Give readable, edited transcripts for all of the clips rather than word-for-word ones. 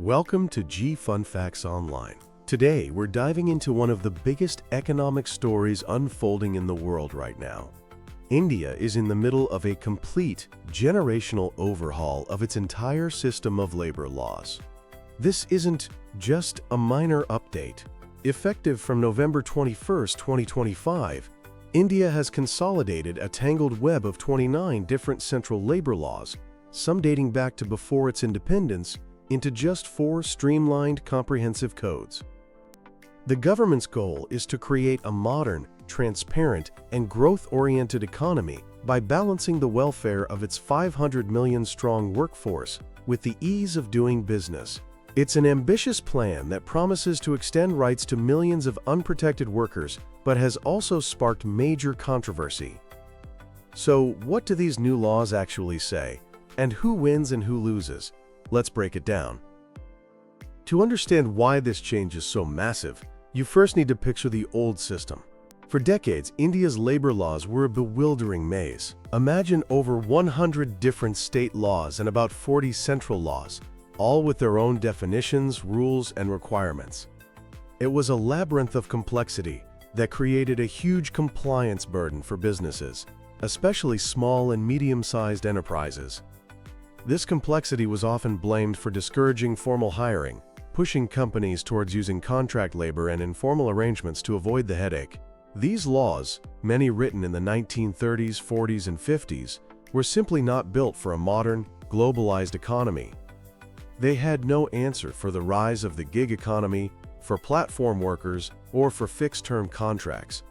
Welcome to G Fun Facts Online. Today, we're diving into one of the biggest economic stories unfolding in the world right now. India is in the middle of a complete generational overhaul of its entire system of labor laws. This isn't just a minor update. Effective from November 21, 2025, India has consolidated a tangled web of 29 different central labor laws, some dating back to before its independence, into just 4 streamlined, comprehensive codes. The government's goal is to create a modern, transparent, and growth-oriented economy by balancing the welfare of its 500 million-strong workforce with the ease of doing business. It's an ambitious plan that promises to extend rights to millions of unprotected workers, but has also sparked major controversy. So, what do these new laws actually say? And who wins and who loses? Let's break it down. To understand why this change is so massive, you first need to picture the old system. For decades, India's labor laws were a bewildering maze. Imagine over 100 different state laws and about 40 central laws, all with their own definitions, rules, and requirements. It was a labyrinth of complexity that created a huge compliance burden for businesses, especially small and medium-sized enterprises. This complexity was often blamed for discouraging formal hiring, pushing companies towards using contract labor and informal arrangements to avoid the headache. These laws, many written in the 1930s, 40s, and 50s, were simply not built for a modern, globalized economy. They had no answer for the rise of the gig economy, for platform workers, or for fixed-term contracts.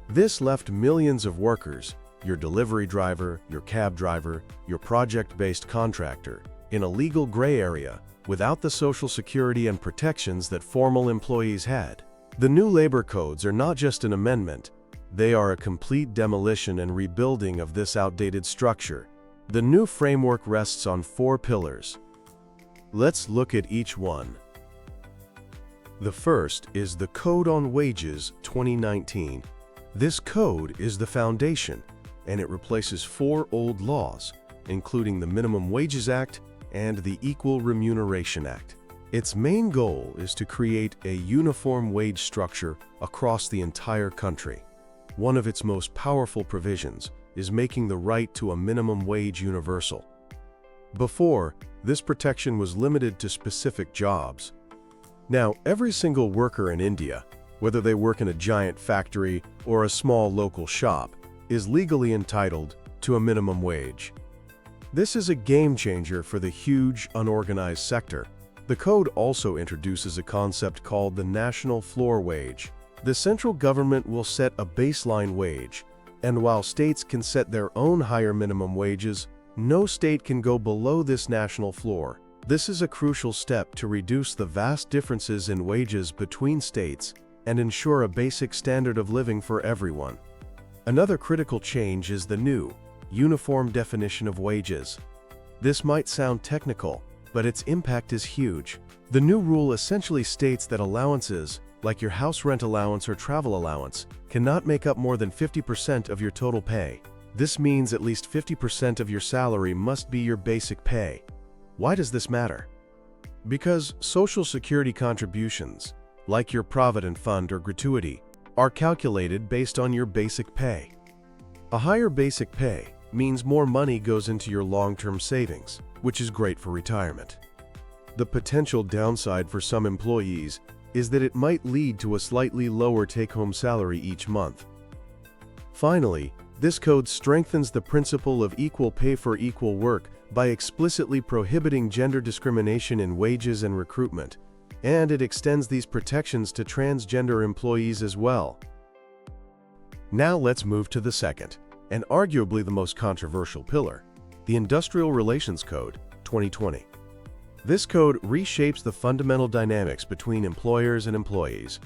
This left millions of workers, your delivery driver, your cab driver, your project-based contractor, in a legal gray area, without the social security and protections that formal employees had. The new labor codes are not just an amendment, they are a complete demolition and rebuilding of this outdated structure. The new framework rests on 4 pillars. Let's look at each one. The first is the Code on Wages 2019. This code is the foundation, and it replaces 4 old laws, including the Minimum Wages Act and the Equal Remuneration Act. Its main goal is to create a uniform wage structure across the entire country. One of its most powerful provisions is making the right to a minimum wage universal. Before, this protection was limited to specific jobs. Now, every single worker in India, whether they work in a giant factory or a small local shop, is legally entitled to a minimum wage. This is a game changer for the huge, unorganized sector. The code also introduces a concept called the national floor wage. The central government will set a baseline wage, and while states can set their own higher minimum wages, no state can go below this national floor. This is a crucial step to reduce the vast differences in wages between states and ensure a basic standard of living for everyone. Another critical change is the new, uniform definition of wages. This might sound technical, but its impact is huge. The new rule essentially states that allowances, like your house rent allowance or travel allowance, cannot make up more than 50% of your total pay. This means at least 50% of your salary must be your basic pay. Why does this matter? Because Social Security contributions, like your Provident Fund or gratuity, are calculated based on your basic pay. A higher basic pay means more money goes into your long-term savings, which is great for retirement. The potential downside for some employees is that it might lead to a slightly lower take-home salary each month. Finally, this code strengthens the principle of equal pay for equal work by explicitly prohibiting gender discrimination in wages and recruitment, and it extends these protections to transgender employees as well. Now let's move to the second, and arguably the most controversial pillar, the Industrial Relations Code 2020. This code reshapes the fundamental dynamics between employers and employees.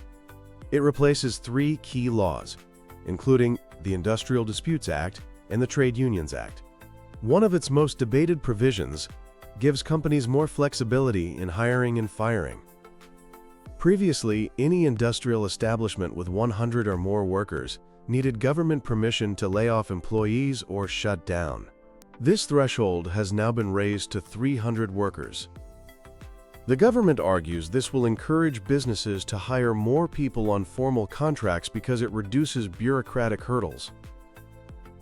It replaces 3 key laws, including the Industrial Disputes Act and the Trade Unions Act. One of its most debated provisions gives companies more flexibility in hiring and firing. Previously, any industrial establishment with 100 or more workers needed government permission to lay off employees or shut down. This threshold has now been raised to 300 workers. The government argues this will encourage businesses to hire more people on formal contracts because it reduces bureaucratic hurdles.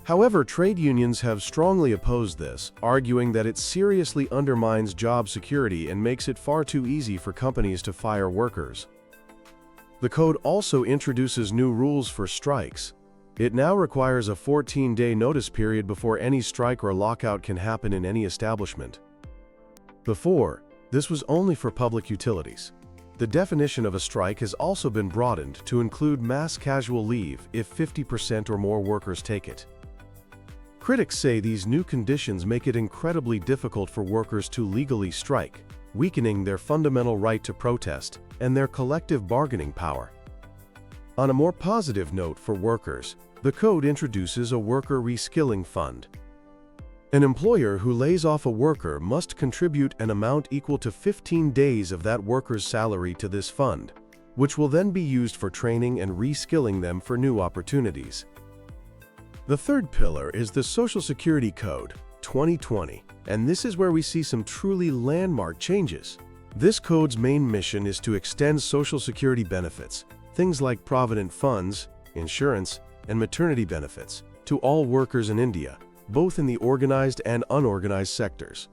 However, trade unions have strongly opposed this, arguing that it seriously undermines job security and makes it far too easy for companies to fire workers. The code also introduces new rules for strikes. It now requires a 14-day notice period before any strike or lockout can happen in any establishment. Before, this was only for public utilities. The definition of a strike has also been broadened to include mass casual leave if 50% or more workers take it. Critics say these new conditions make it incredibly difficult for workers to legally strike, weakening their fundamental right to protest and their collective bargaining power. On a more positive note for workers, the code introduces a worker reskilling fund. An employer who lays off a worker must contribute an amount equal to 15 days of that worker's salary to this fund, which will then be used for training and reskilling them for new opportunities. The third pillar is the Social Security Code, 2020, and this is where we see some truly landmark changes. This code's main mission is to extend Social Security benefits, things like provident funds, insurance, and maternity benefits, to all workers in India, both in the organized and unorganized sectors.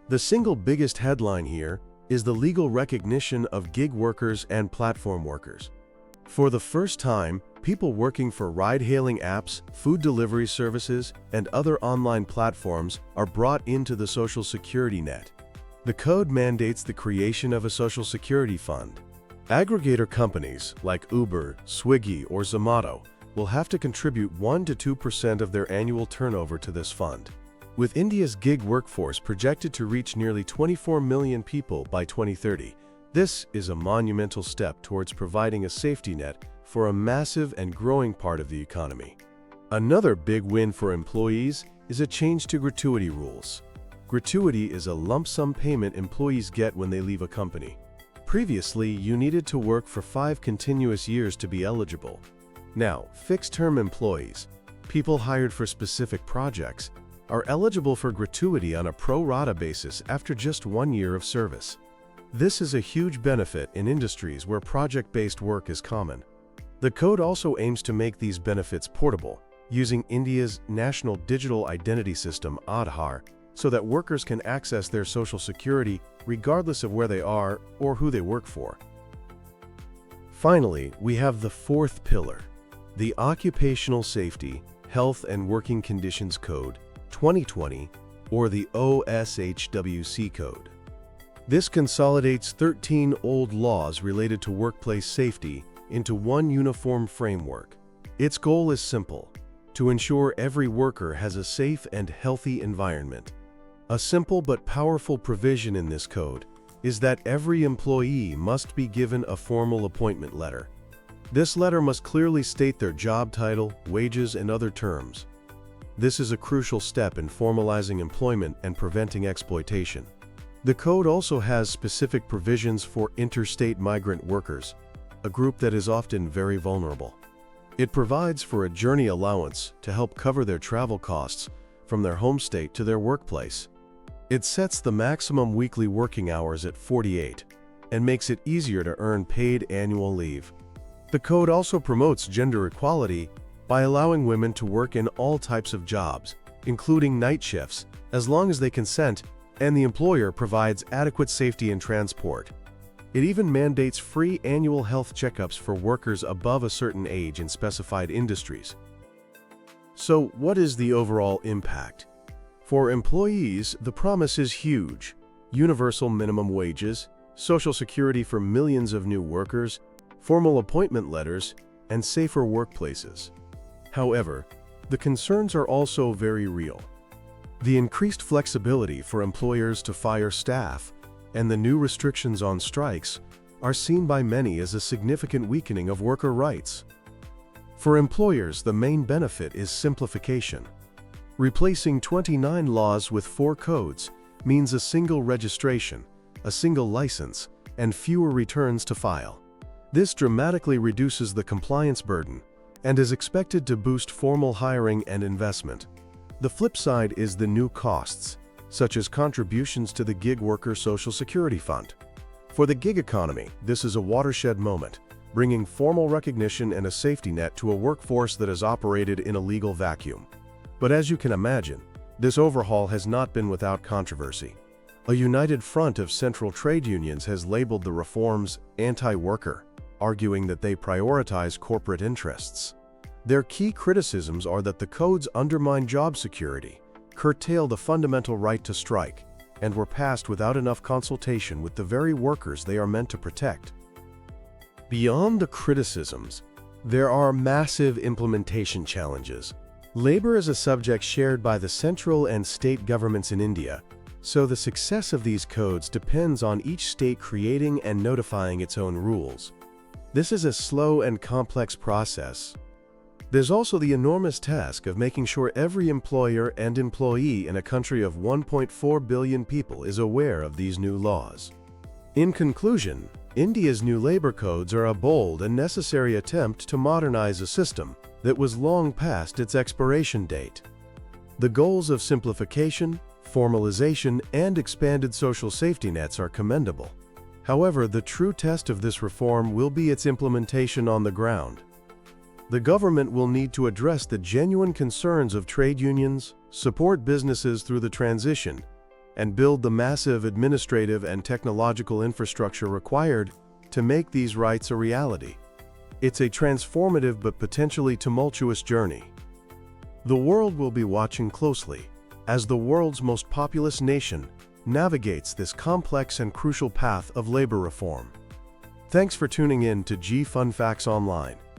The single biggest headline here is the legal recognition of gig workers and platform workers. For the first time, people working for ride-hailing apps, food delivery services, and other online platforms are brought into the Social Security net. The code mandates the creation of a Social Security fund. Aggregator companies like Uber, Swiggy, or Zomato will have to contribute 1 to 2% of their annual turnover to this fund. With India's gig workforce projected to reach nearly 24 million people by 2030, this is a monumental step towards providing a safety net for a massive and growing part of the economy. Another big win for employees is a change to gratuity rules. Gratuity is a lump sum payment employees get when they leave a company. Previously, you needed to work for 5 continuous years to be eligible. Now, fixed-term employees, people hired for specific projects, are eligible for gratuity on a pro-rata basis after just 1 year of service. This is a huge benefit in industries where project-based work is common. The code also aims to make these benefits portable, using India's National Digital Identity System (Aadhaar), so that workers can access their Social Security regardless of where they are or who they work for. Finally, we have the fourth pillar, the Occupational Safety, Health and Working Conditions Code, 2020, or the OSHWC Code. This consolidates 13 old laws related to workplace safety into one uniform framework. Its goal is simple: to ensure every worker has a safe and healthy environment. A simple but powerful provision in this code is that every employee must be given a formal appointment letter. This letter must clearly state their job title, wages, and other terms. This is a crucial step in formalizing employment and preventing exploitation. The code also has specific provisions for interstate migrant workers, a group that is often very vulnerable. It provides for a journey allowance to help cover their travel costs from their home state to their workplace. It sets the maximum weekly working hours at 48 and makes it easier to earn paid annual leave. The code also promotes gender equality by allowing women to work in all types of jobs, including night shifts, as long as they consent and the employer provides adequate safety and transport. It even mandates free annual health checkups for workers above a certain age in specified industries. So, what is the overall impact? For employees, the promise is huge: universal minimum wages, Social Security for millions of new workers, formal appointment letters, and safer workplaces. However, the concerns are also very real. The increased flexibility for employers to fire staff and the new restrictions on strikes are seen by many as a significant weakening of worker rights. For employers, the main benefit is simplification. Replacing 29 laws with 4 codes means a single registration, a single license, and fewer returns to file. This dramatically reduces the compliance burden and is expected to boost formal hiring and investment. The flip side is the new costs, such as contributions to the gig worker Social Security Fund. For the gig economy, this is a watershed moment, bringing formal recognition and a safety net to a workforce that has operated in a legal vacuum. But as you can imagine, this overhaul has not been without controversy. A united front of central trade unions has labeled the reforms anti-worker, arguing that they prioritize corporate interests. Their key criticisms are that the codes undermine job security, curtail the fundamental right to strike, and were passed without enough consultation with the very workers they are meant to protect. Beyond the criticisms, there are massive implementation challenges. Labor is a subject shared by the central and state governments in India, so the success of these codes depends on each state creating and notifying its own rules. This is a slow and complex process. There's also the enormous task of making sure every employer and employee in a country of 1.4 billion people is aware of these new laws. In conclusion, India's new labor codes are a bold and necessary attempt to modernize a system that was long past its expiration date. The goals of simplification, formalization, and expanded social safety nets are commendable. However, the true test of this reform will be its implementation on the ground. The government will need to address the genuine concerns of trade unions, support businesses through the transition, and build the massive administrative and technological infrastructure required to make these rights a reality. It's a transformative but potentially tumultuous journey. The world will be watching closely as the world's most populous nation navigates this complex and crucial path of labor reform. Thanks for tuning in to G Fun Facts Online.